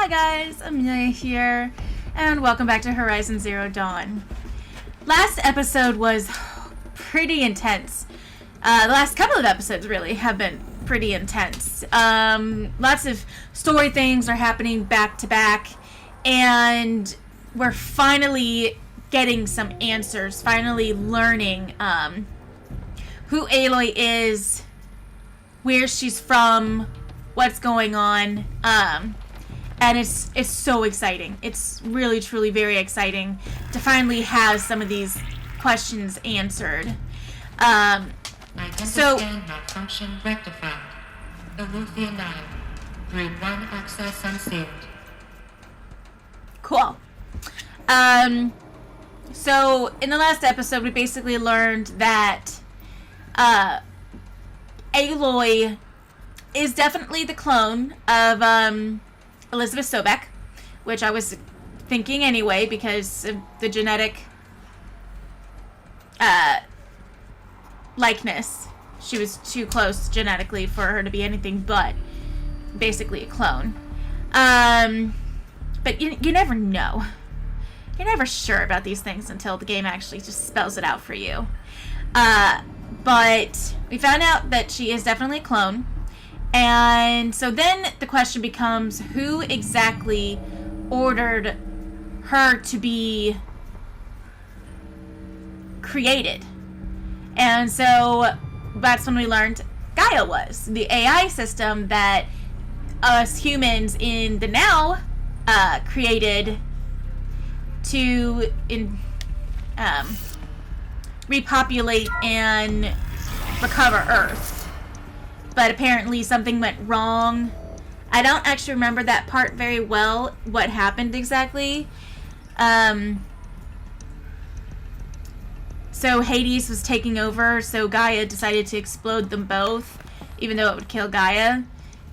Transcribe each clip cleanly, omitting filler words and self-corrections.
Hi guys, Amelia here, and welcome back to Horizon Zero Dawn. Last episode was pretty intense. The last couple of episodes really have been pretty intense. Lots of story things are happening back to back, and we're finally getting some answers, finally learning who Aloy is, where she's from, what's going on, and it's so exciting. It's really, truly very exciting to finally have some of these questions answered. So, malfunction rectified. Alethea 9, Grade 1 access unsealed. Cool. So in the last episode, we basically learned that Aloy is definitely the clone of Elizabeth Sobek, which I was thinking anyway because of the genetic likeness. She was too close genetically for her to be anything but basically a clone. But you never know. You're never sure about these things until the game actually just spells it out for you. But we found out that she is definitely a clone. And so then the question becomes, who exactly ordered her to be created? And so that's when we learned Gaia was the AI system that us humans in the now created to repopulate and recover Earth. But apparently something went wrong. I don't actually remember that part very well, what happened exactly. So Hades was taking over, so Gaia decided to explode them both, even though it would kill Gaia.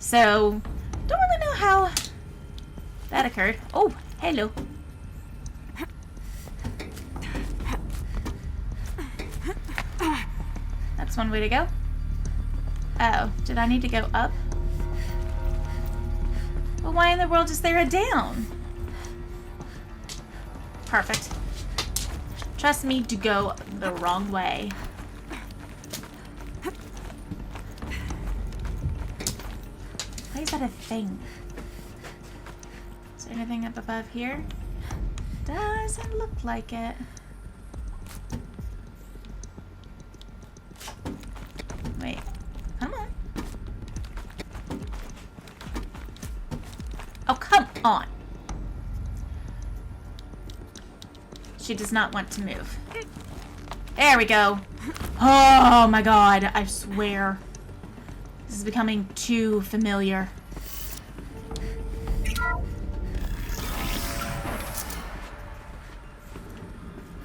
So, don't really know how that occurred. Oh, hello. That's one way to go. Oh, did I need to go up? Well, why in the world is there a down? Perfect. Trust me to go the wrong way. Why is that a thing? Is there anything up above here? Doesn't look like it. Wait. Come on. Oh, come on. She does not want to move. There we go. Oh my god, I swear. This is becoming too familiar.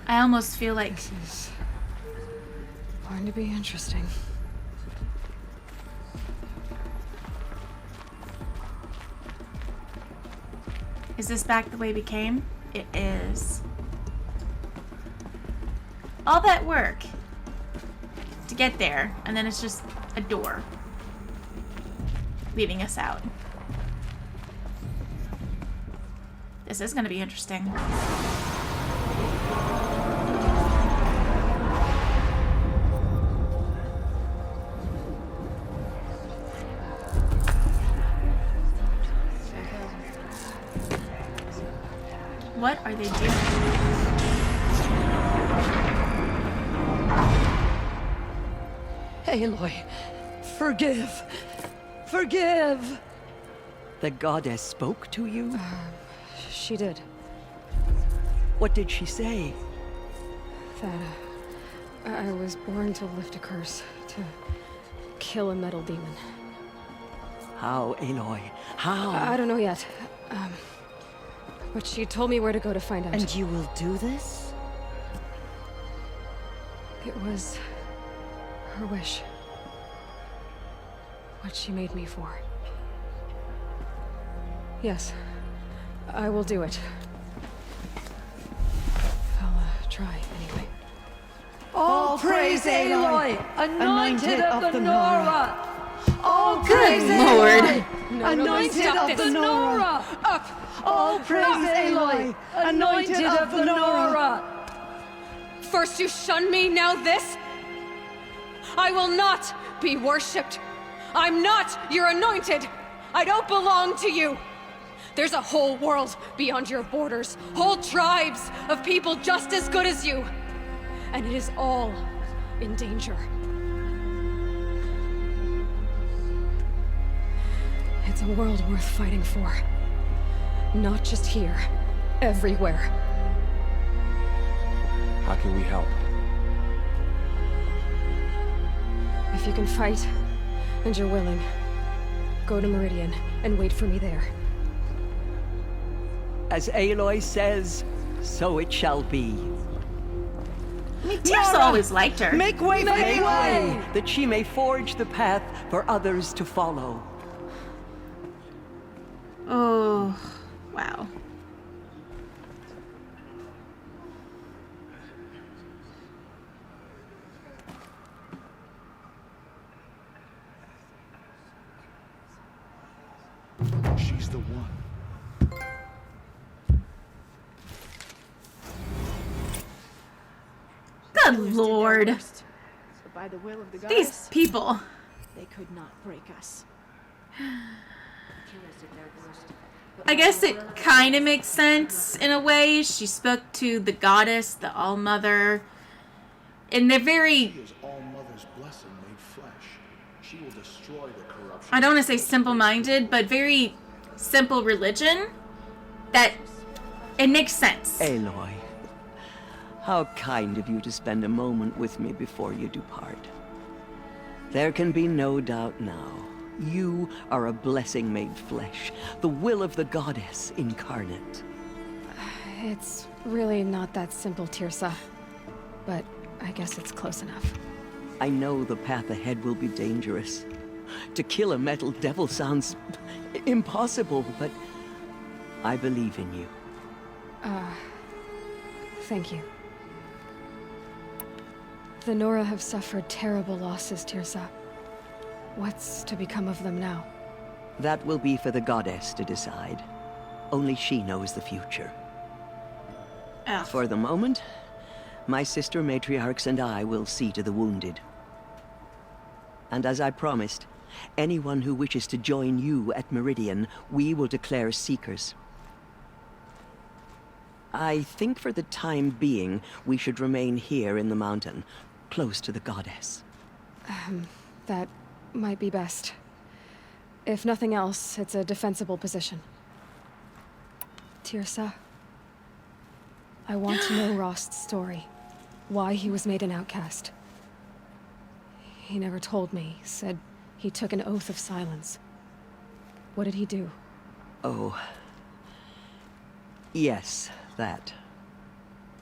I almost feel like... This is going to be interesting. Is this back the way we came? It is. All that work to get there, and then it's just a door leading us out. This is going to be interesting. What are they doing? Aloy, forgive! Forgive! The goddess spoke to you? She did. What did she say? That I was born to lift a curse, to kill a metal demon. How, Aloy? How? I don't know yet. But she told me where to go to find out. And you will do this? It was her wish. What she made me for. Yes, I will do it. I'll try anyway. All praise Aloy, anointed of the Nora! All Good praise Lord. Aloy! Anointed of the Nora! Up! All praise Aloy! Anointed of the Nora! First you shun me, now this? I will not be worshipped. I'm not your anointed. I don't belong to you. There's a whole world beyond your borders, whole tribes of people just as good as you. And it is all in danger. It's a world worth fighting for. Not just here, everywhere. How can we help? If you can fight, and you're willing, go to Meridian and wait for me there. As Aloy says, so it shall be. I mean, Tirsa always liked her. Make way for Make Aloy, way! that she may forge the path for others to follow. Oh, wow. She's the one. Good lord. But by the will of the These goddess, people. they could not break us. I guess it kind of makes sense in a way. She spoke to the goddess, the All-Mother. And they're very, She is all mother's blessing made flesh. She will destroy the corruption. I don't want to say simple-minded, but very simple religion that it makes sense. Aloy, how kind of you to spend a moment with me before you depart. There can be no doubt now. You are a blessing made flesh, the will of the goddess incarnate. It's really not that simple, Tirsa. But I guess it's close enough. I know the path ahead will be dangerous. To kill a metal devil sounds impossible, but I believe in you. Thank you. The Nora have suffered terrible losses, Tirsa. What's to become of them now? That will be for the goddess to decide. Only she knows the future. Ugh. For the moment, my sister matriarchs and I will see to the wounded. And as I promised, anyone who wishes to join you at Meridian, we will declare seekers. I think for the time being, we should remain here in the mountain, close to the goddess. That might be best. If nothing else, it's a defensible position. Tirsa, I want to know Rost's story. Why he was made an outcast. He never told me. Said he took an oath of silence. What did he do? Oh. Yes, that.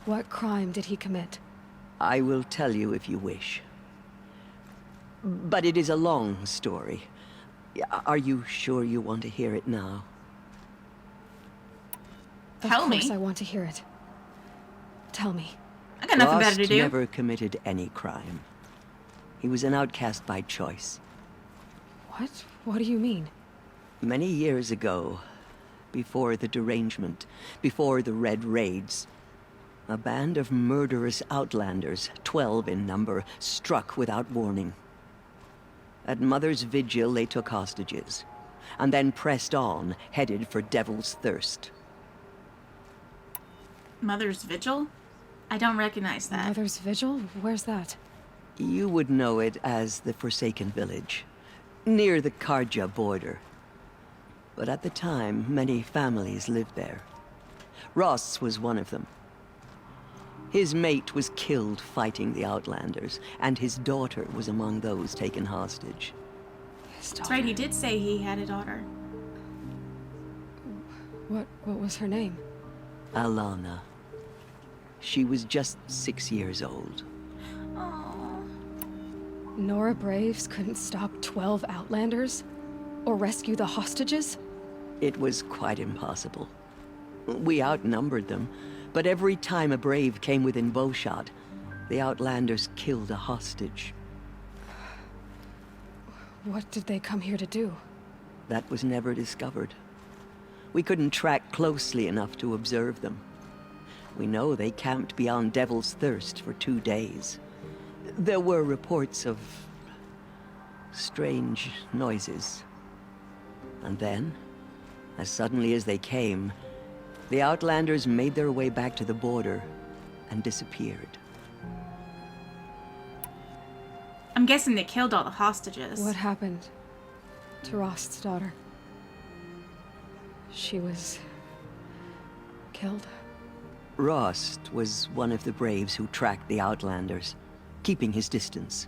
What crime did he commit? I will tell you if you wish. But it is a long story. Are you sure you want to hear it now? Tell Of course me. I want to hear it. Tell me. I got nothing better to Rost do. never committed any crime. He was an outcast by choice. What? What do you mean? Many years ago, before the derangement, before the Red Raids, a band of murderous outlanders, 12 in number, struck without warning. At Mother's Vigil, they took hostages, and then pressed on, headed for Devil's Thirst. Mother's Vigil? I don't recognize that. Mother's Vigil? Where's that? You would know it as the Forsaken Village, near the Karja border. But at the time, many families lived there. Rost's was one of them. His mate was killed fighting the Outlanders, and his daughter was among those taken hostage. His That's right, he did say he had a daughter. What was her name? Alana. She was just 6 years old. Oh. Nora Braves couldn't stop 12 Outlanders? Or rescue the hostages? It was quite impossible. We outnumbered them, but every time a brave came within bowshot, the Outlanders killed a hostage. What did they come here to do? that was never discovered. We couldn't track closely enough to observe them. We know they camped beyond Devil's Thirst for 2 days. There were reports of strange noises. And then, as suddenly as they came, the Outlanders made their way back to the border and disappeared. I'm guessing they killed all the hostages. What happened to Rost's daughter? She was killed. Rost was one of the braves who tracked the Outlanders, keeping his distance.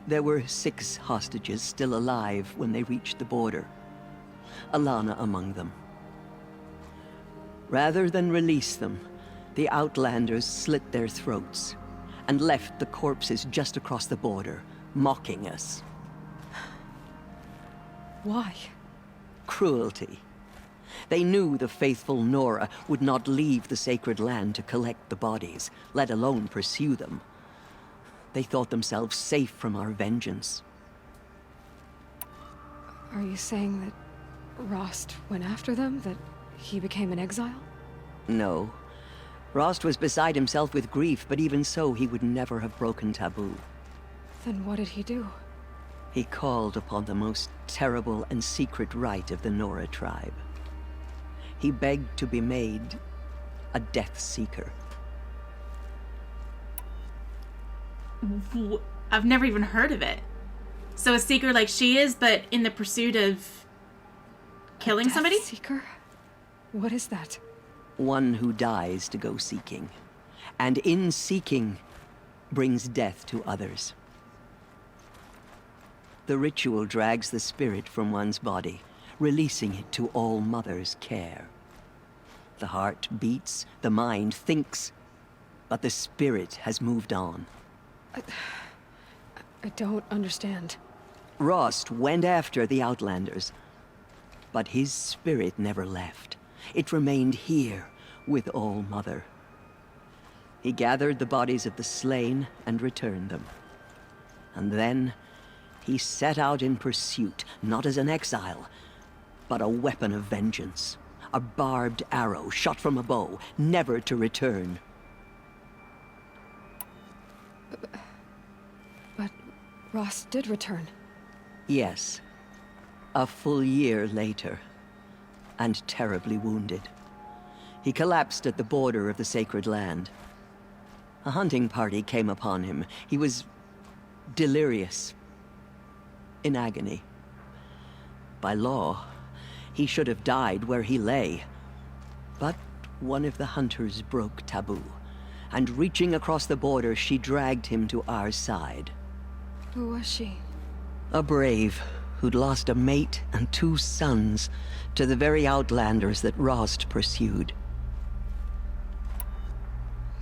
There were 6 hostages still alive when they reached the border, Alana among them. Rather than release them, the Outlanders slit their throats and left the corpses just across the border, mocking us. Why? Cruelty. They knew the faithful Nora would not leave the sacred land to collect the bodies, let alone pursue them. They thought themselves safe from our vengeance. Are you saying that Rost went after them? That he became an exile? No. Rost was beside himself with grief, but even so, he would never have broken taboo. Then what did he do? He called upon the most terrible and secret rite of the Nora tribe. He begged to be made a Death Seeker. I've never even heard of it. So a seeker like she is, but in the pursuit of killing somebody? Death Seeker? What is that? One who dies to go seeking, and in seeking, brings death to others. The ritual drags the spirit from one's body, releasing it to All Mother's care. The heart beats, the mind thinks, but the spirit has moved on. I don't understand. Rost went after the Outlanders, but his spirit never left. It remained here with All Mother. He gathered the bodies of the slain and returned them. And then he set out in pursuit, not as an exile, but a weapon of vengeance. A barbed arrow shot from a bow, never to return. But Rost did return. Yes. A full year later, and terribly wounded. He collapsed at the border of the sacred land. A hunting party came upon him. He was delirious, in agony. By law, he should have died where he lay. But one of the hunters broke taboo, and reaching across the border, she dragged him to our side. Who was she? A brave who'd lost a mate and 2 sons to the very Outlanders that Rost pursued.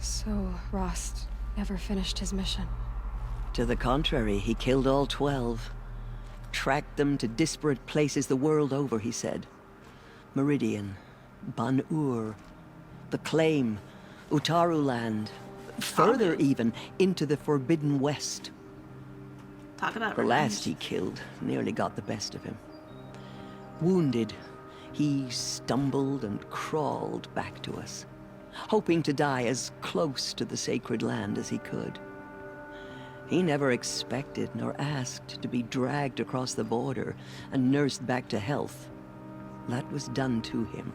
So Rost never finished his mission. To the contrary, he killed all 12. Tracked them to disparate places the world over, he said. Meridian, Ban-Ur, the Claim, Utaru Land, further even, into the Forbidden West. Talk about The revenge. last he killed nearly got the best of him. Wounded, he stumbled and crawled back to us, hoping to die as close to the sacred land as he could. He never expected nor asked to be dragged across the border and nursed back to health. That was done to him,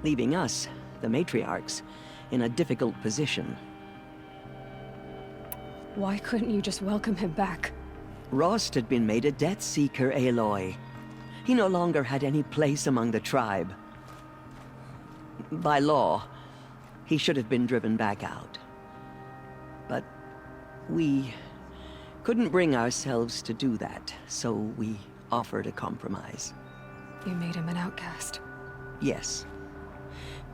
leaving us, the matriarchs, in a difficult position. Why couldn't you just welcome him back? Rost had been made a Death Seeker, Aloy. He no longer had any place among the tribe. By law, he should have been driven back out. But we couldn't bring ourselves to do that, so we offered a compromise. You made him an outcast. Yes.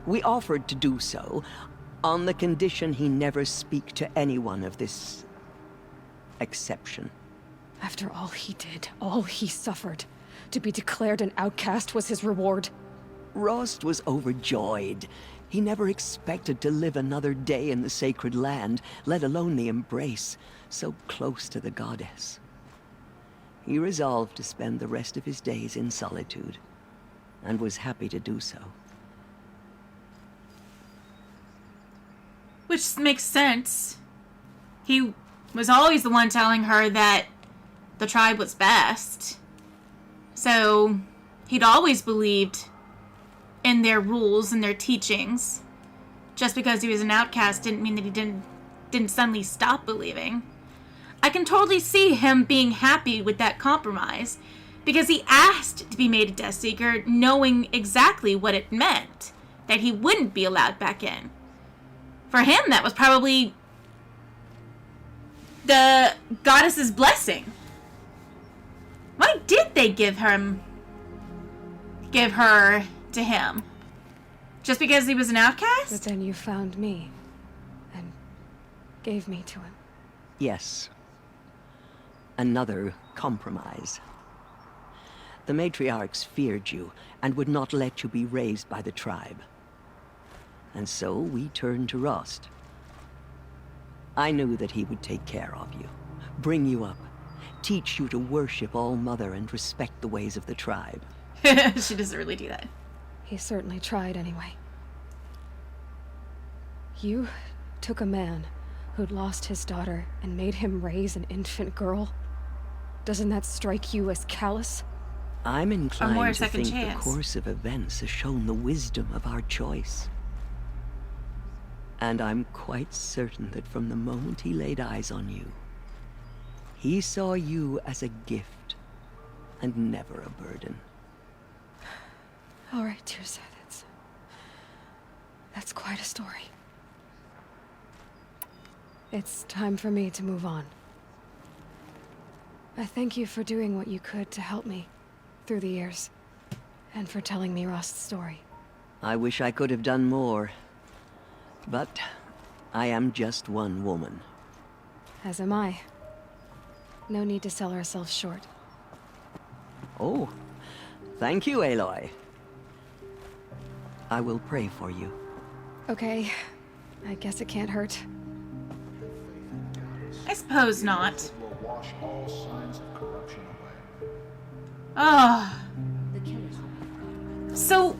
We offered to do so on the condition he never speak to anyone of this exception. After all he did, all he suffered, to be declared an outcast was his reward. Rost was overjoyed. He never expected to live another day in the sacred land, let alone the embrace, so close to the goddess. He resolved to spend the rest of his days in solitude, and was happy to do so. Which makes sense. He was always the one telling her that the tribe was best. So he'd always believed in their rules and their teachings. Just because he was an outcast didn't mean that he didn't suddenly stop believing. I can totally see him being happy with that compromise, because he asked to be made a Death Seeker knowing exactly what it meant, that he wouldn't be allowed back in. For him, that was probably the goddess's blessing. Why did they give her to him? Just because he was an outcast? But then you found me and gave me to him. Yes. Another compromise. The matriarchs feared you and would not let you be raised by the tribe. And so we turned to Rost. I knew that he would take care of you, bring you up, teach you to worship All-Mother and respect the ways of the tribe. She doesn't really do that. He certainly tried anyway. You took a man who'd lost his daughter and made him raise an infant girl. Doesn't that strike you as callous? I'm inclined to second think chance. the course of events has shown the wisdom of our choice. And I'm quite certain that from the moment he laid eyes on you, he saw you as a gift and never a burden. All right, Tirsa, that's quite a story. It's time for me to move on. I thank you for doing what you could to help me through the years, and for telling me Rost's story. I wish I could have done more, but I am just one woman. As am I. No need to sell ourselves short. Oh, thank you, Aloy. I will pray for you. Okay, I guess it can't hurt. I suppose not. Will wash all signs of corruption away. Oh. So,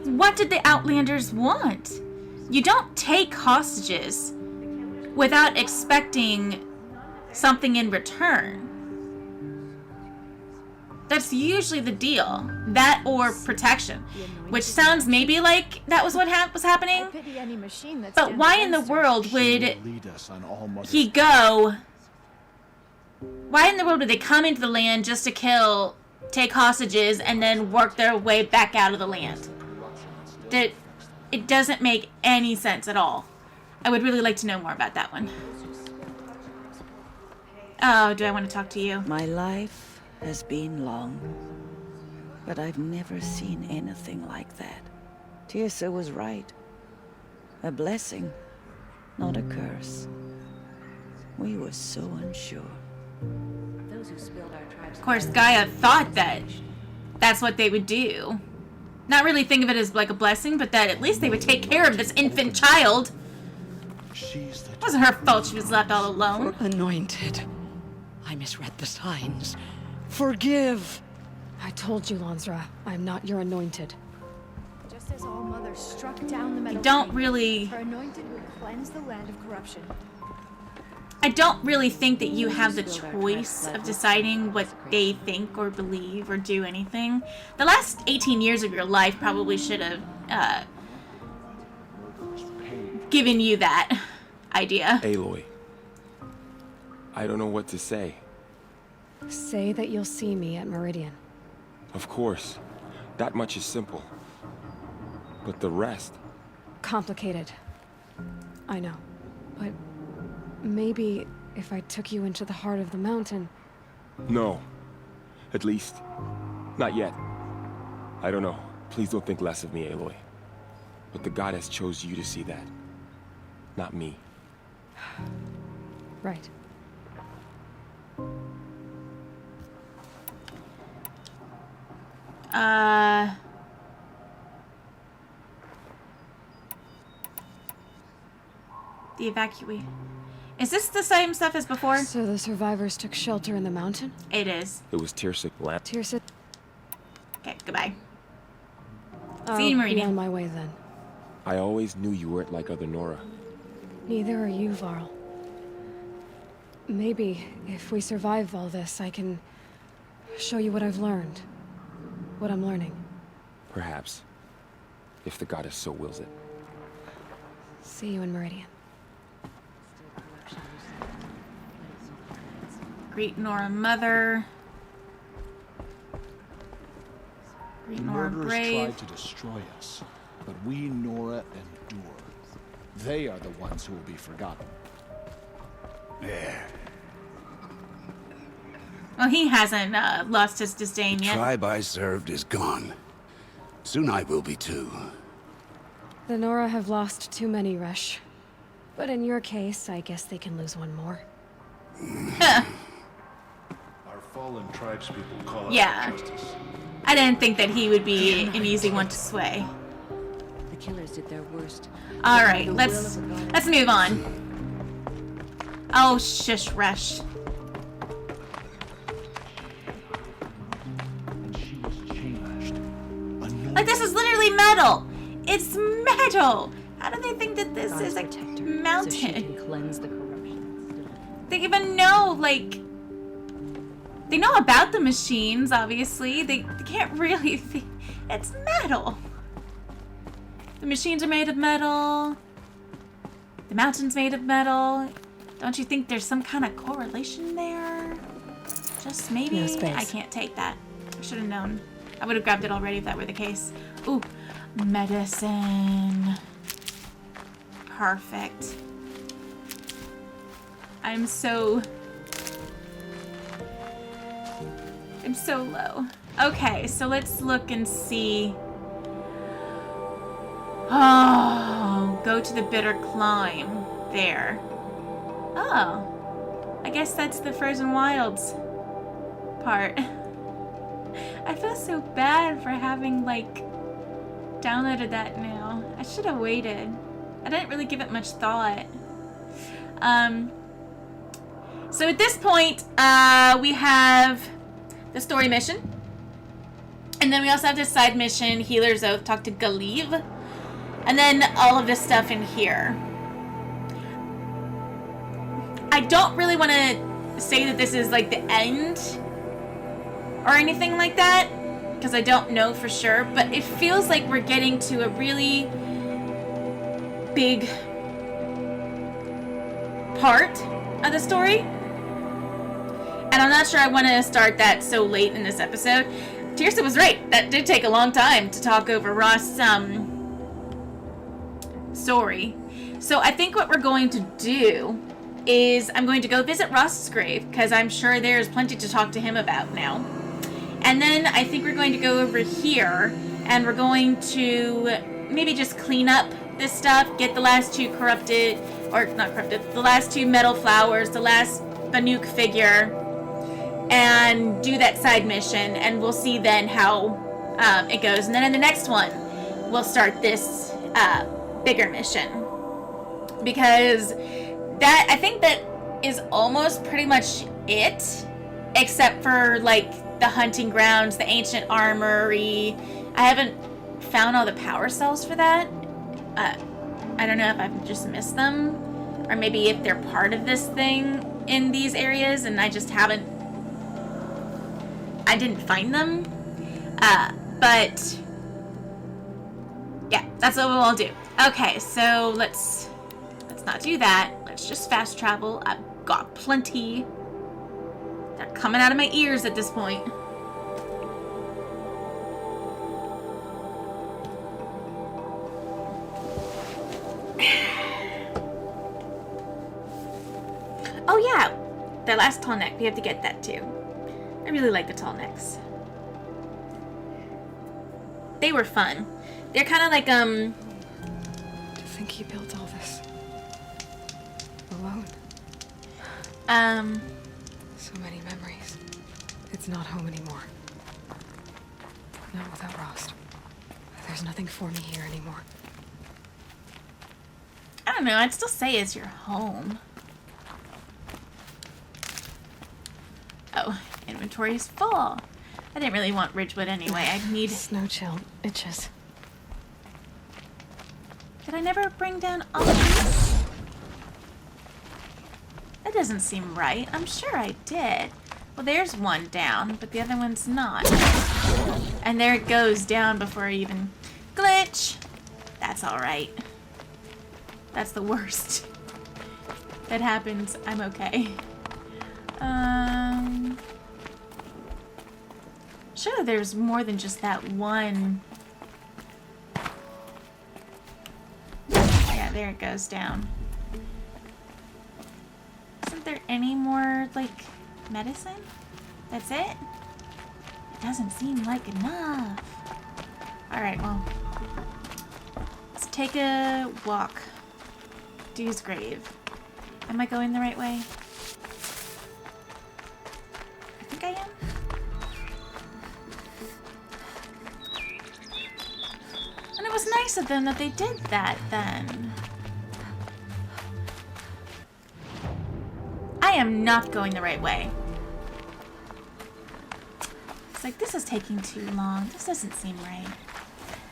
what did the Outlanders want? You don't take hostages without expecting something in return. That's usually the deal. That or protection. Which sounds maybe like that was what was happening. But why in the world would Lead us on All-Mother's he go? Why in the world would they come into the land just to kill, take hostages, and then work their way back out of the land? It doesn't make any sense at all. I would really like to know more about that one. Oh, do I want to talk to you? My life has been long, but I've never seen anything like that. Tirsa was right. A blessing, not a curse. We were so unsure. Of course, Gaia thought that that's what they would do. Not really think of it as like a blessing, but that at least they would take care of this infant child. She's the It wasn't her fault she was left all alone. Anointed. I misread the signs. Forgive. I told you, Lansra, I'm not your anointed. Just as All-Mother struck down the metal Don't king, really... her anointed would cleanse the land of corruption. I don't really think that you have the choice of deciding what they think or believe or do anything. The last 18 years of your life probably should have given you that idea. Aloy, I don't know what to say. Say that you'll see me at Meridian. Of course, that much is simple. But the rest? Complicated. I know. But maybe if I took you into the heart of the mountain... No. At least, not yet. I don't know. Please don't think less of me, Aloy. But the goddess chose you to see that. Not me. Right. The evacuee. Is this the same stuff as before? So the survivors took shelter in the mountain? It is. It was Tirsa Land. Tirsa... Okay, goodbye. I'll See you, be Meridian. on my way then. I always knew you weren't like other Nora. Neither are you, Varl. Maybe, if we survive all this, I can show you what I've learned. What I'm learning. Perhaps. If the goddess so wills it. See you in Meridian. Greet Nora Mother. Greet The Nora murderers Brave. tried to destroy us, but we Nora endure. They are the ones who will be forgotten. Well, he hasn't lost his disdain The yet. tribe I served is gone. Soon I will be too. The Nora have lost too many, Resh. But in your case, I guess they can lose one more. Our fallen tribespeople call Yeah. us justice. I didn't think that he would be an easy one to sway. The killers did their worst. All right, let's move on. Oh, shush, Resh. And she was changed. Like, this is literally metal. It's metal. How do they think that this is a So she mountain? can cleanse the corruption. They even know, like, they know about the machines, obviously. They can't really think. It's metal. The machines are made of metal. The mountain's made of metal. Don't you think there's some kind of correlation there? Just maybe? No space. I can't take that. I should have known. I would have grabbed it already if that were the case. Ooh, medicine. Perfect. I'm so low. Okay, so let's look and see. Oh, go to the bitter climb. There. Oh. I guess that's the Frozen Wilds part. I feel so bad for having, like, downloaded that now. I should have waited. I didn't really give it much thought. So at this point, we have the story mission. And then we also have this side mission, Healer's Oath, talk to Galiv. And then all of this stuff in here. I don't really want to say that this is like the end or anything like that, because I don't know for sure, but it feels like we're getting to a really big part of the story. And I'm not sure I want to start that so late in this episode. Tirsa was right. That did take a long time to talk over Rost's story. So I think what we're going to do is I'm going to go visit Rost's grave, because I'm sure there's plenty to talk to him about now. And then I think we're going to go over here, and we're going to maybe just clean up this stuff, get the last two corrupted, or not corrupted, the last two metal flowers, the last Banuk figure, and do that side mission, and we'll see then how it goes. And then in the next one, we'll start this bigger mission, because that, I think that is almost pretty much it, except for like the hunting grounds, the ancient armory. I haven't found all the power cells for that. I don't know if I've just missed them, or maybe if they're part of this thing in these areas and I just haven't, I didn't find them. But yeah, that's what we'll do. Okay, so let's not do that. Let's just fast travel. I've got plenty. They're coming out of my ears at this point. Oh yeah, the last tall neck. We have to get that too. I really like the tall necks. They were fun. They're kind of like To think he built all this alone. So many memories. It's not home anymore. Not without Rost. There's nothing for me here anymore. I don't know. I'd still say it's your home. inventory is full. I didn't really want Ridgewood anyway. I need... Snow chill itches. Did I never bring down all of these? That doesn't seem right. I'm sure I did. Well, there's one down, but the other one's not. And there it goes down before I even... Glitch! That's alright. That's the worst. That happens, I'm okay. Sure, there's more than just that one. Yeah, there it goes down. Isn't there any more, like, medicine? That's it? It doesn't seem like enough. Alright, well. Let's take a walk. Dew's grave. Am I going the right way? I think I am. And it was nice of them that they did that then. I am not going the right way. It's like, this is taking too long. This doesn't seem right.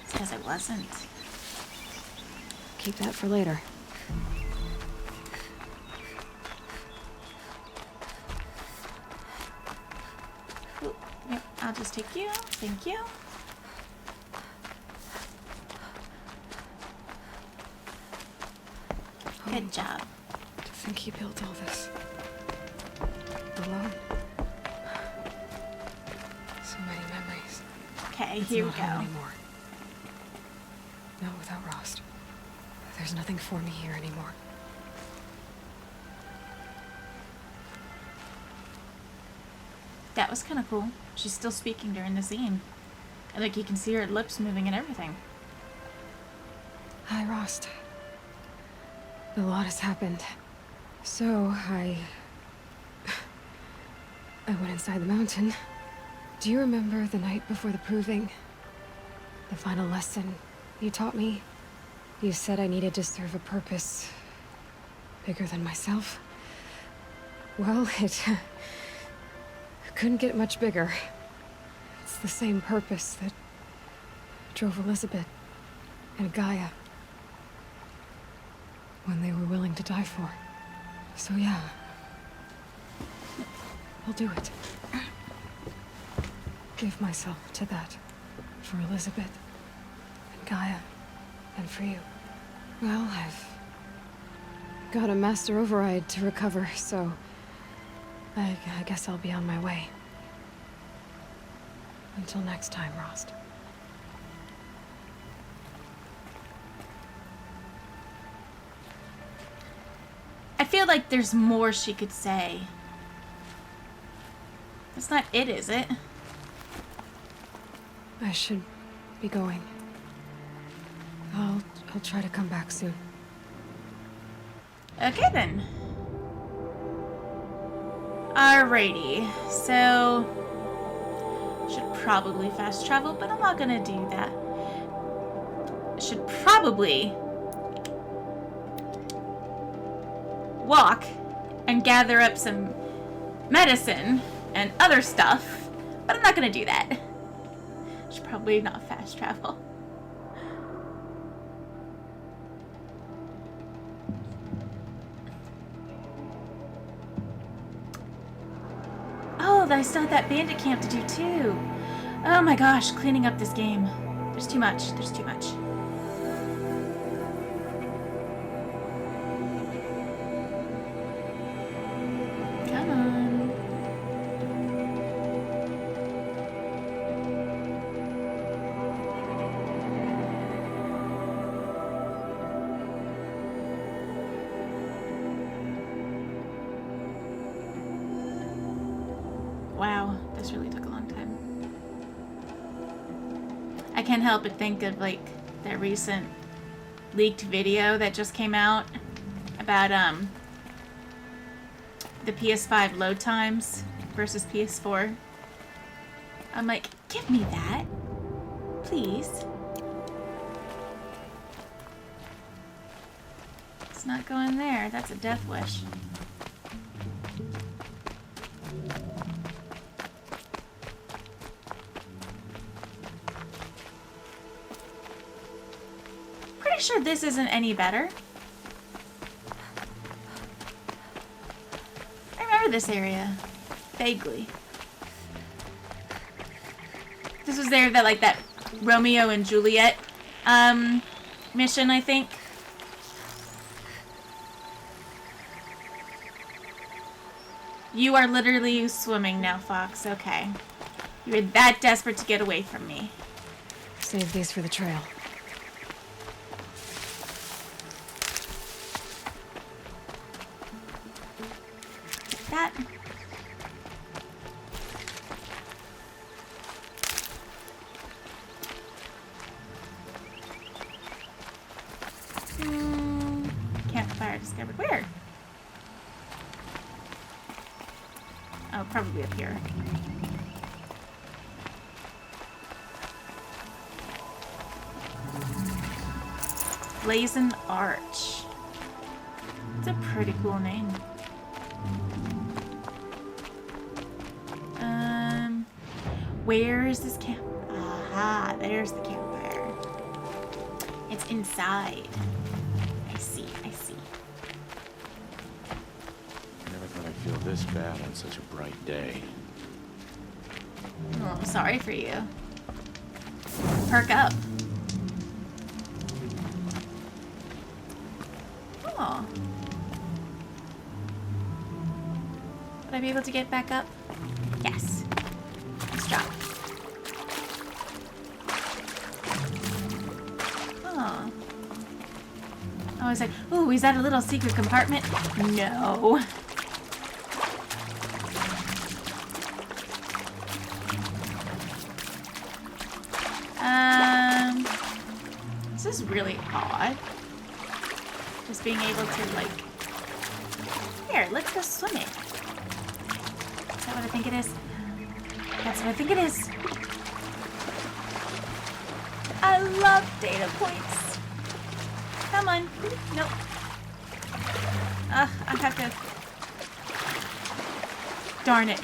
It's because it wasn't. Keep that for later. Ooh, yep, I'll just take you. Thank you. Good job. To think he built all this alone. So many memories. Okay, It's here we not home go. anymore. Not without Rost. There's nothing for me here anymore. That was kind of cool. She's still speaking during the scene. And like you can see her lips moving and everything. Hi, Rost. A lot has happened. So, I went inside the mountain. Do you remember the night before the proving? The final lesson you taught me? You said I needed to serve a purpose bigger than myself. Well, it couldn't get much bigger. It's the same purpose that drove Elizabeth and Gaia when they were willing to die for. So yeah, I'll do it. Give myself to that. For Elizabeth and Gaia and for you. Well, I've got a master override to recover, so I guess I'll be on my way. Until next time, Rost. I feel like there's more she could say. That's not it, is it? I should be going. I'll try to come back soon. Okay then. Alrighty, so should probably fast travel, but I'm not gonna do that. Should probably walk and gather up some medicine and other stuff, but I'm not gonna do that. Should probably not fast travel. Oh, I still had that bandit camp to do too. Oh my gosh, cleaning up this game. There's too much. There's too much. Come on. Wow, this really took a long time. I can't help but think of like that recent leaked video that just came out about the PS5 load times versus PS4. I'm like, give me that, please. It's not going there. That's a death wish. sure this isn't any better. I remember this area. Vaguely. This was there that, like, that Romeo and Juliet, mission, I think. You are literally swimming now, Fox. Okay. You're that desperate to get away from me. Save these for the trail. That. Campfire discovered. Where? Oh, probably up here. Blazon Arch. It's a pretty cool name. Where is this camp? Aha, there's the campfire. It's inside. I see, I see. Never thought I'd feel this bad on such a bright day. Oh, I'm sorry for you. Perk up. Oh. Would I be able to get back up? Yes. Let's drop. Oh. I was like, ooh, is that a little secret compartment? No. This is really odd. Just being able to, like... Here, let's go swimming. Is that what I think it is? That's what I think it is. I love data points. Come on. Nope. Ugh, I have to... Darn it.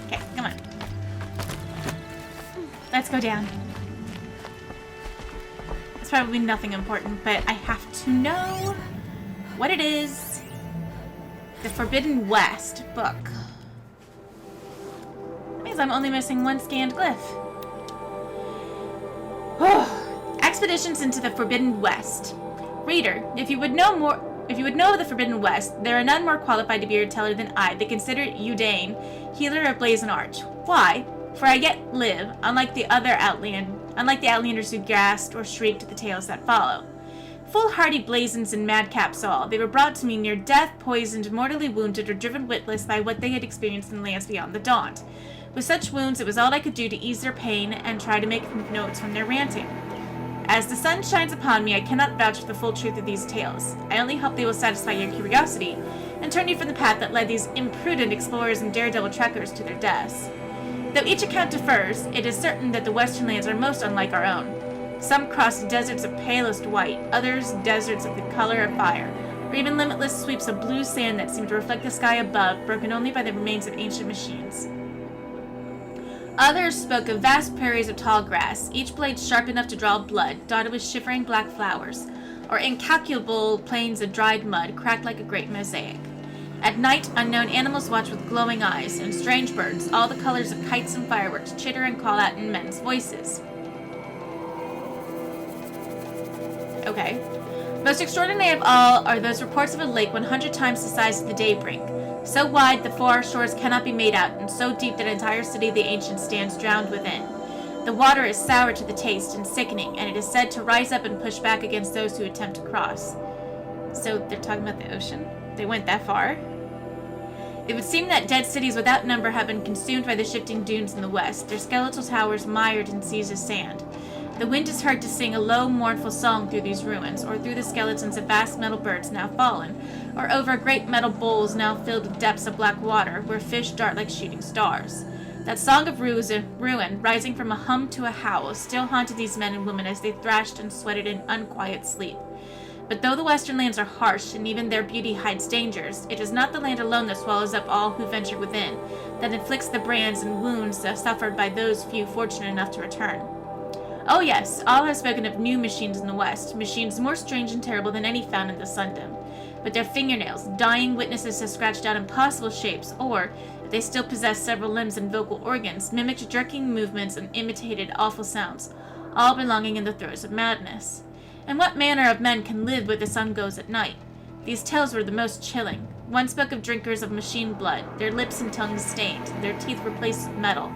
Okay, come on. Let's go down. It's probably nothing important, but I have to know what it is. The Forbidden West book. That means I'm only missing one scanned glyph. Expeditions into the Forbidden West. Reader, if you would know of the Forbidden West, there are none more qualified to be your teller than I. They consider you Dane, healer of Blazon Arch. Why? For I yet live, unlike the outlanders who gasped or shrieked at the tales that follow. Foolhardy blazons and madcaps all, they were brought to me near death, poisoned, mortally wounded, or driven witless by what they had experienced in the lands beyond the Daunt. With such wounds, it was all I could do to ease their pain and try to make notes from their ranting. As the sun shines upon me, I cannot vouch for the full truth of these tales. I only hope they will satisfy your curiosity and turn you from the path that led these imprudent explorers and daredevil trekkers to their deaths. Though each account differs, it is certain that the western lands are most unlike our own. Some cross deserts of palest white, others deserts of the color of fire, or even limitless sweeps of blue sand that seem to reflect the sky above, broken only by the remains of ancient machines. Others spoke of vast prairies of tall grass, each blade sharp enough to draw blood, dotted with shivering black flowers, or incalculable plains of dried mud, cracked like a great mosaic. At night, unknown animals watch with glowing eyes, and strange birds, all the colors of kites and fireworks, chitter and call out in men's voices. Okay. Most extraordinary of all are those reports of a lake 100 times the size of the Daybrink, so wide the far shores cannot be made out, and so deep that an entire city of the ancients stands drowned within. The water is sour to the taste and sickening, and it is said to rise up and push back against those who attempt to cross. So they're talking about the ocean? They went that far? It would seem that dead cities without number have been consumed by the shifting dunes in the west, their skeletal towers mired in seas of sand. The wind is heard to sing a low, mournful song through these ruins, or through the skeletons of vast metal birds now fallen, or over great metal bowls now filled with depths of black water, where fish dart like shooting stars. That song of ruin, rising from a hum to a howl, still haunted these men and women as they thrashed and sweated in unquiet sleep. But though the western lands are harsh, and even their beauty hides dangers, it is not the land alone that swallows up all who venture within, that inflicts the brands and wounds suffered by those few fortunate enough to return. Oh yes, all have spoken of new machines in the west, machines more strange and terrible than any found in the Sundom. But their fingernails, dying witnesses have scratched out impossible shapes, or, if they still possess several limbs and vocal organs, mimicked jerking movements and imitated awful sounds, all belonging in the throes of madness. And what manner of men can live where the sun goes at night? These tales were the most chilling. One spoke of drinkers of machine blood, their lips and tongues stained, their teeth replaced with metal.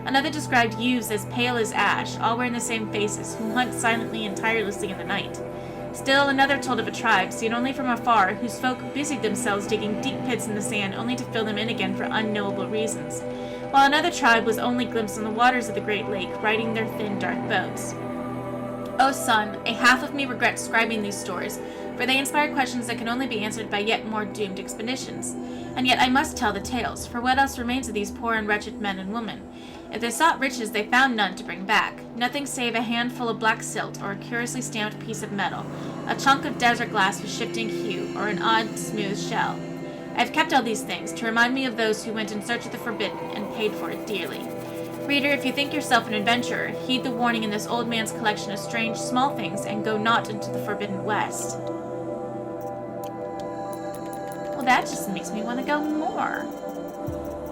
Another described youths as pale as ash, all wearing the same faces, who hunt silently and tirelessly in the night. Still another told of a tribe, seen only from afar, whose folk busied themselves digging deep pits in the sand only to fill them in again for unknowable reasons, while another tribe was only glimpsed on the waters of the great lake, riding their thin, dark boats. Oh son, a half of me regrets scribing these stories, for they inspire questions that can only be answered by yet more doomed expeditions. And yet I must tell the tales, for what else remains of these poor and wretched men and women? If they sought riches, they found none to bring back, nothing save a handful of black silt or a curiously stamped piece of metal, a chunk of desert glass with shifting hue, or an odd, smooth shell. I have kept all these things to remind me of those who went in search of the forbidden and paid for it dearly. Reader, if you think yourself an adventurer, heed the warning in this old man's collection of strange, small things, and go not into the forbidden west. Well, that just makes me want to go more.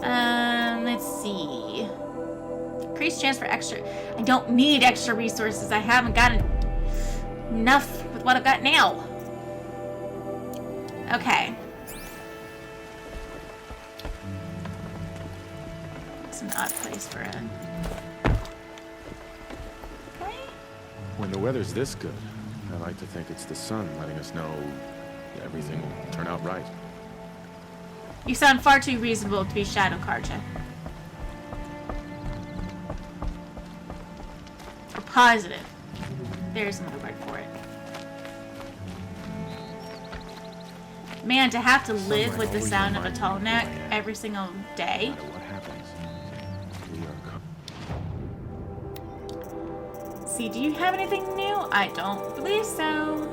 Let's see. Increased chance for extra. I don't need extra resources. I haven't got enough with what I've got now. Okay. It's an odd place for a... Okay. When the weather's this good, I like to think it's the sun letting us know everything will turn out right. You sound far too reasonable to be Shadow Karja. Or positive. There's another word for it. Man, to have to live with the sound of a tall neck every single day. No matter what happens, we are See, do you have anything new? I don't believe so.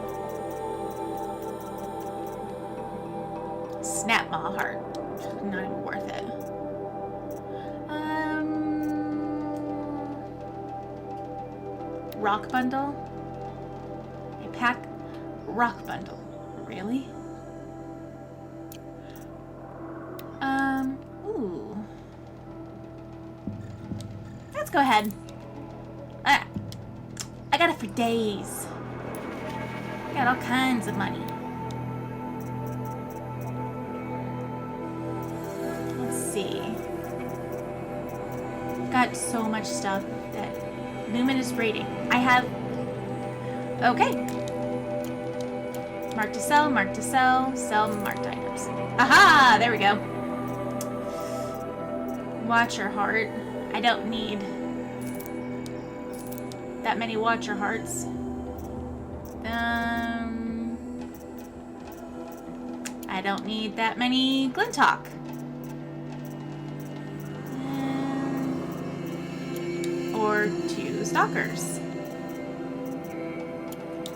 Snap my heart. Not even worth it. Rock bundle? A pack rock bundle. Really? Ooh. Let's go ahead. I got it for days. I got all kinds of money. Let's see. Got so much stuff that Luminous rating. I have... Okay. Mark to sell, sell marked items. Aha! There we go. Watcher heart. I don't need that many Watcher hearts. I don't need that many Glintock. Or 2 Stalkers.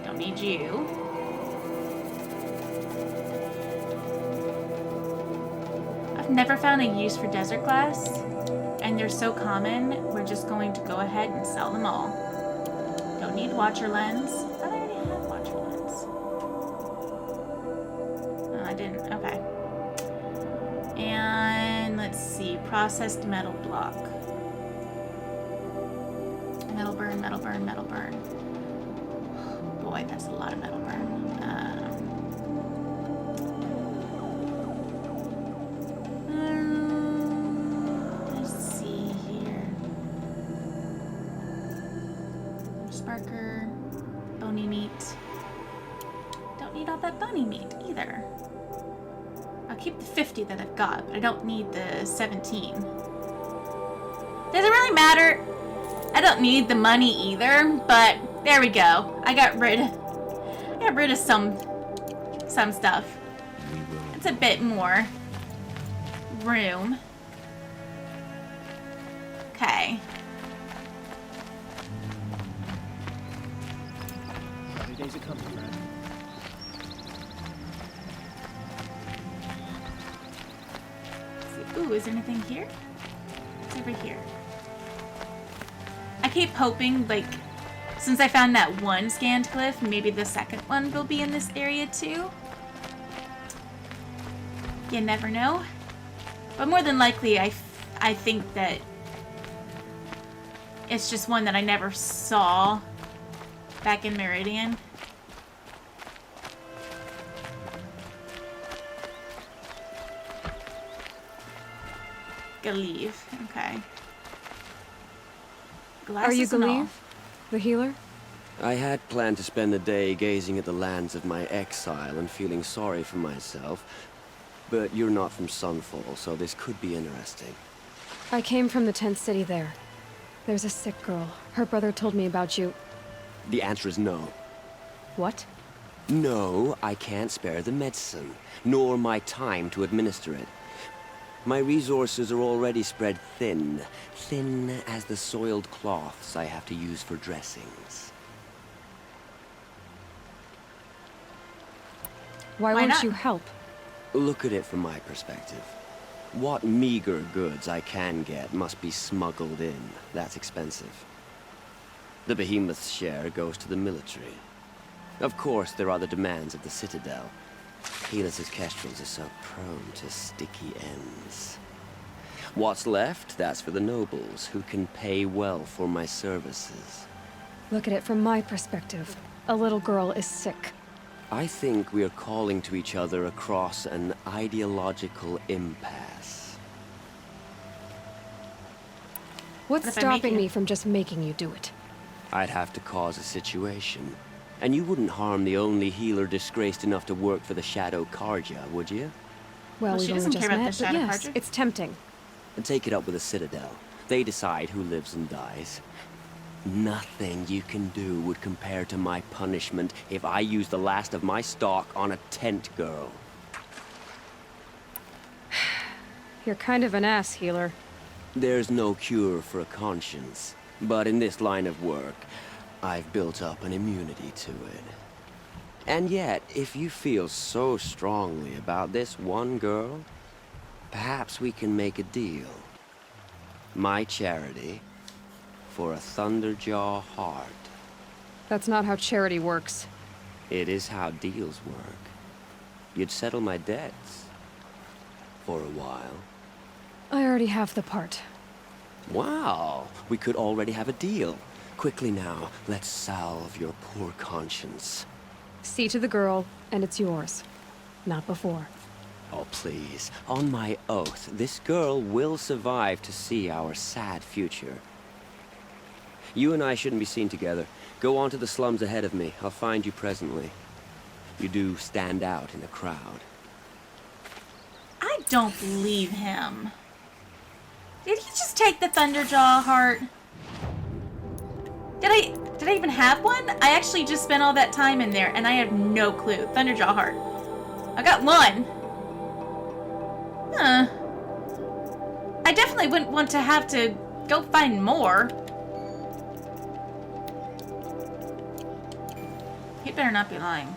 Don't need you. I've never found a use for desert glass, and they're so common, we're just going to go ahead and sell them all. Don't need Watcher lens. I thought I already had Watcher lens. No, I didn't. Okay. And let's see. Processed metal block. Metal burn, metal burn, metal burn. Boy, that's a lot of metal burn. Let's see here. Sparker, bony meat. Don't need all that bony meat either. I'll keep the 50 that I've got, but I don't need the 17. Does it really matter? I don't need the money either, but there we go. I got rid of some stuff. It's a bit more room. Okay. Happy days are coming, friend. Ooh, is there anything here? What's over here? I keep hoping, like, since I found that one scanned glyph, maybe the second one will be in this area too. You never know. But more than likely, I think that it's just one that I never saw back in Meridian. Galeeve, okay. Are you Glasses and all. Galeeve? The healer? I had planned to spend the day gazing at the lands of my exile and feeling sorry for myself, but you're not from Sunfall, so this could be interesting. I came from the tent city there. There's a sick girl. Her brother told me about you. The answer is no. What? No, I can't spare the medicine, nor my time to administer it. My resources are already spread thin, thin as the soiled cloths I have to use for dressings. Why Why won't not? you help? Look at it from my perspective. What meager goods I can get must be smuggled in. That's expensive. The behemoth's share goes to the military. Of course, there are the demands of the Citadel. Helis' kestrels are so prone to sticky ends. What's left, that's for the nobles, who can pay well for my services. Look at it from my perspective. A little girl is sick. I think we are calling to each other across an ideological impasse. What's What if I make stopping you? me from just making you do it? I'd have to cause a situation. And you wouldn't harm the only healer disgraced enough to work for the Shadow Karja, would you? Well, Well, we've she only doesn't just care about met, the but Shadow yes, Carja. it's tempting. And take it up with the Citadel. They decide who lives and dies. Nothing you can do would compare to my punishment if I use the last of my stock on a tent girl. You're kind of an ass, healer. There's no cure for a conscience, but in this line of work, I've built up an immunity to it. And yet, if you feel so strongly about this one girl, perhaps we can make a deal. My charity for a Thunderjaw heart. That's not how charity works. It is how deals work. You'd settle my debts. For a while. I already have the part. Wow, we could already have a deal. Quickly now, let's salve your poor conscience. See to the girl, and it's yours. Not before. Oh, please. On my oath, this girl will survive to see our sad future. You and I shouldn't be seen together. Go on to the slums ahead of me. I'll find you presently. You do stand out in a crowd. I don't believe him. Did he just take the Thunderjaw heart? Did I even have one? I actually just spent all that time in there and I have no clue. Thunderjaw heart. I got one. Huh. I definitely wouldn't want to have to go find more. He better not be lying.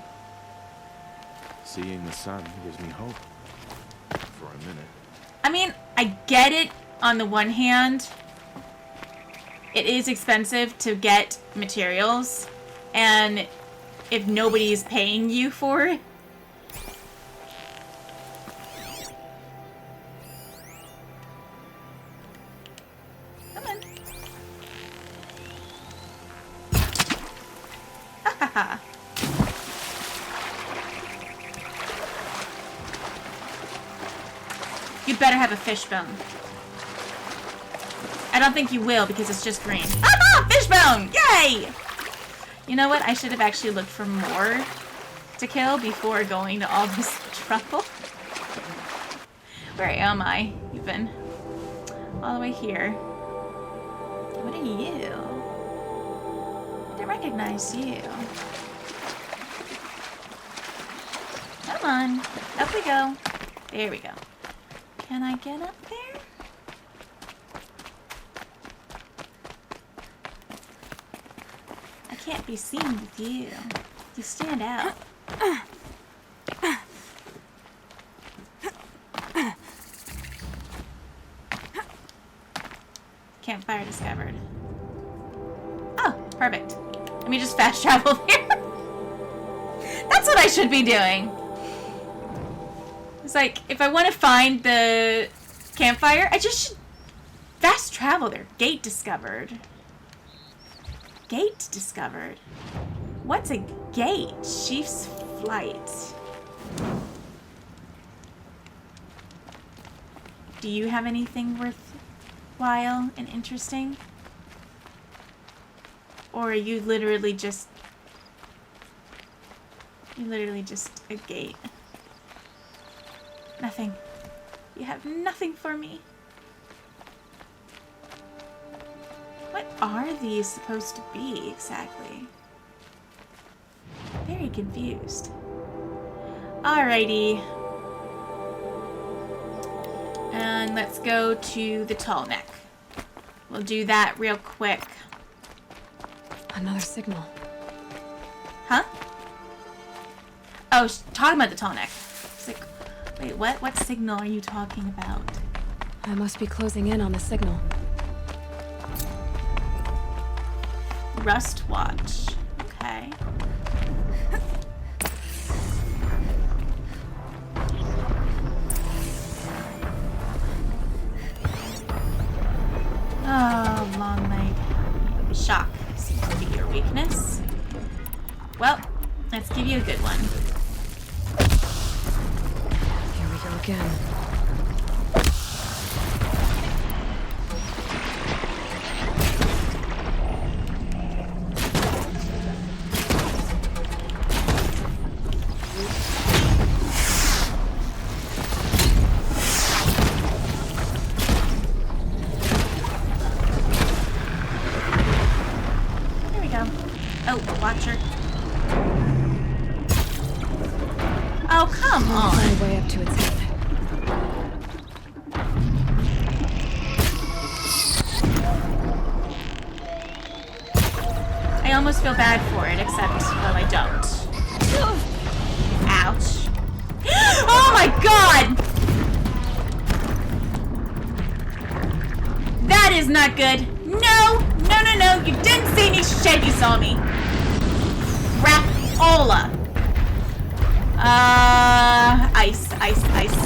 Seeing the sun gives me hope. For a minute. I mean, I get it on the one hand. It is expensive to get materials, and if nobody is paying you for it. Come on. Ha ha ha. You better have a fishbone. I don't think you will because it's just green. Ah, fishbone! Yay! You know what? I should have actually looked for more to kill before going to all this trouble. Where am I even? All the way here. What are you? I didn't recognize you. Come on. Up we go. There we go. Can I get up there? I can't be seen with you. You stand out. Campfire discovered. Oh, perfect. Let me just fast travel there. That's what I should be doing. It's like, if I want to find the campfire, I just should fast travel there. Gate discovered. Gate discovered. What's a gate? Chief's flight. Do you have anything worthwhile and interesting? Or are you literally just... You're literally just a gate. Nothing. You have nothing for me. What are these supposed to be exactly? Very confused. Alrighty. And let's go to the tall neck. We'll do that real quick. Another signal. Huh? Oh, talking about the tall neck. It's like, wait, what? What signal are you talking about? I must be closing in on the signal. Rost watch. Okay. Oh, long leg. Shock seems to be your weakness. Well, let's give you a good one. Here we go again. Watcher. Oh, come on. My way up to its head. I almost feel bad for it, except, well, I don't. Ouch. Oh my god! That is not good. No! No, no, no! You didn't see me shit, you saw me. Crapola. Ice, ice, ice.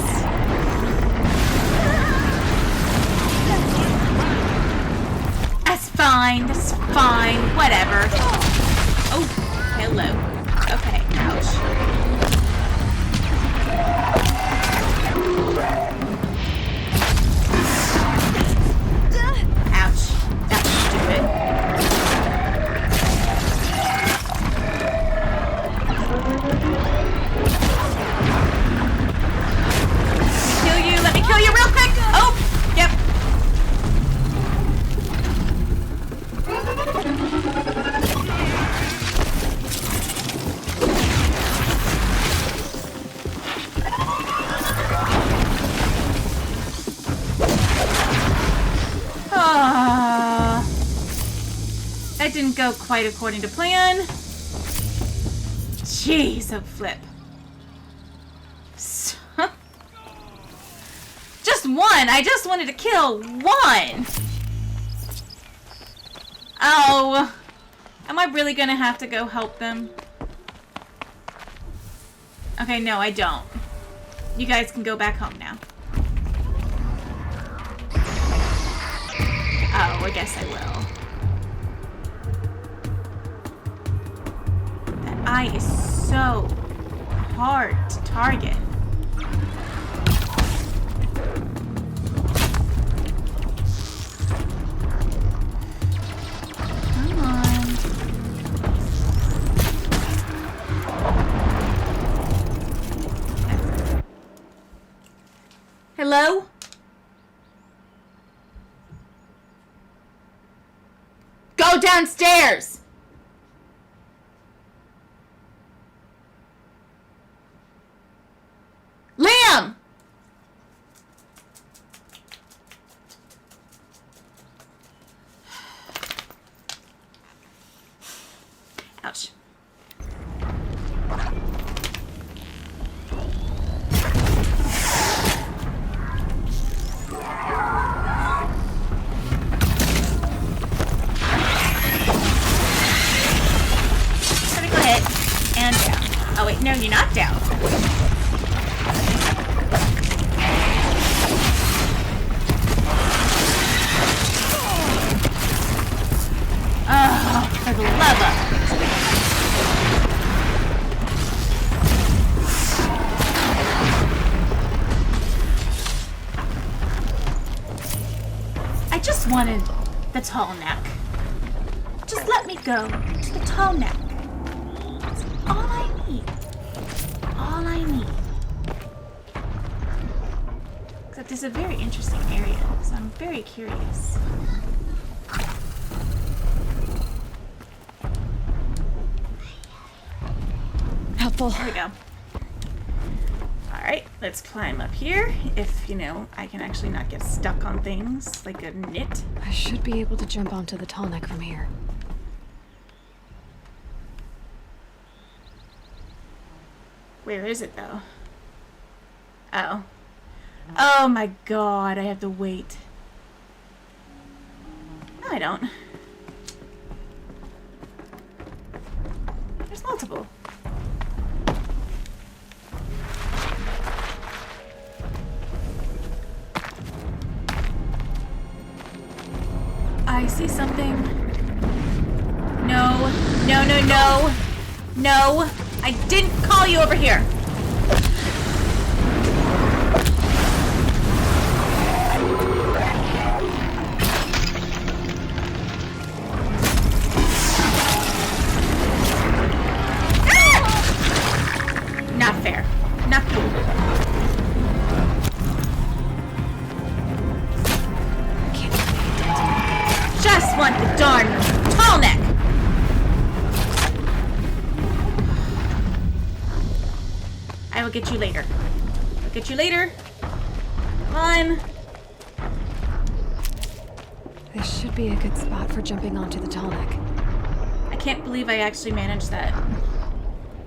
That's fine, that's fine, whatever. Oh, hello. Okay, ouch. Ouch. That was stupid. Let me kill you real quick! Oh! Yep. That didn't go quite according to plan. Jeez, oh flip. Just one! I just wanted to kill one! Oh. Am I really gonna have to go help them? Okay, no, I don't. You guys can go back home now. Oh, I guess I will. That eye is so hard to target. Come on. Hello? Go downstairs! Liam! Ouch. I just wanted the tall neck. Just let me go to the tall neck. That's all I need. All I need. Except it's a very interesting area, so I'm very curious. Helpful. Here we go. Alright, let's climb up here. If, you know, I can actually not get stuck on things like a knit. I should be able to jump onto the tall neck from here. Where is it, though? Oh. Oh my god, I have to wait. No, I don't. There's multiple. I see something. No. No, no, no. No. I didn't call you over here. Ah! Not fair. Not cool. Just want the darn tall neck. I will get you later. I'll get you later. Come on. This should be a good spot for jumping onto the tall neck. I can't believe I actually managed that.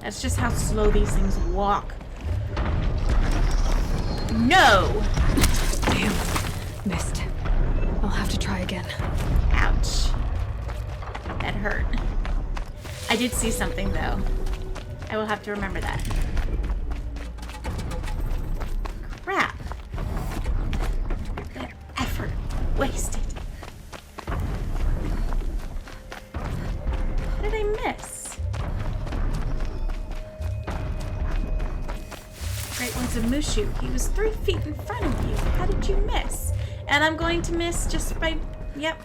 That's just how slow these things walk. No! Damn. Missed. I'll have to try again. Ouch. That hurt. I did see something, though. I will have to remember that. Crap. That effort wasted. What did I miss? Great one's a Mushu. He was 3 feet in front of you. How did you miss? And I'm going to miss just by... Yep.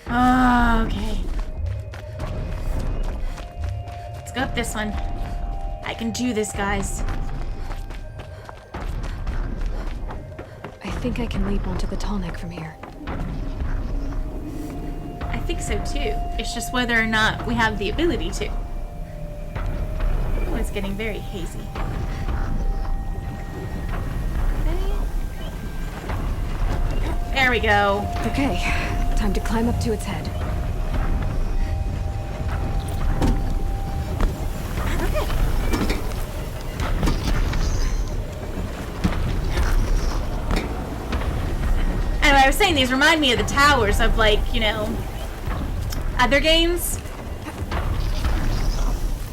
Oh, okay. Let's go up this one. I can do this, guys. I think I can leap onto the tall neck from here. I think so too. It's just whether or not we have the ability to. Oh, it's getting very hazy. There we go. Okay, time to climb up to its head. Okay. Anyway, I was saying these remind me of the towers of, like, you know, other games.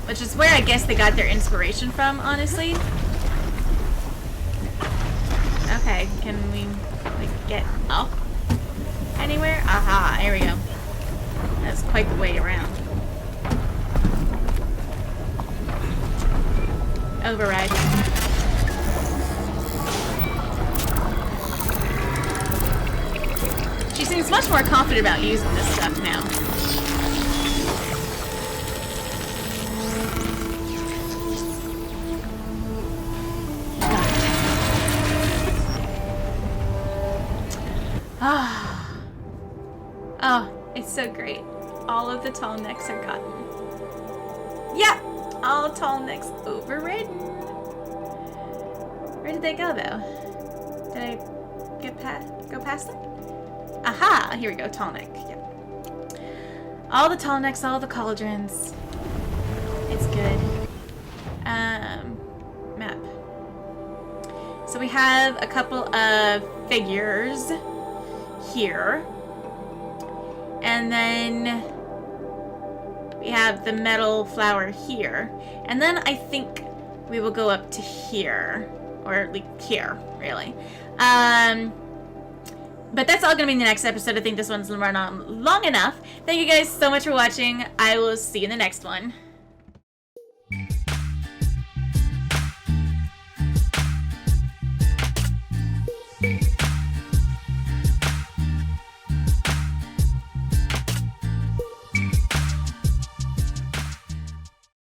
Which is where I guess they got their inspiration from, honestly. Okay, can we, like, get up anywhere? Aha, here we go. That's quite the way around. Override. She seems much more confident about using this stuff now. Ah. Oh, it's so great. All of the tall necks are gotten. Yep, all tall necks overridden. Where did they go, though? Did I go past them? Aha! Here we go, tall neck. Yep. All the tall necks, all the cauldrons. It's good. Map. So we have a couple of figures here. And then we have the metal flower here. And then I think we will go up to here. Or like here, really. But that's all going to be in the next episode. I think this one's run on long enough. Thank you guys so much for watching. I will see you in the next one.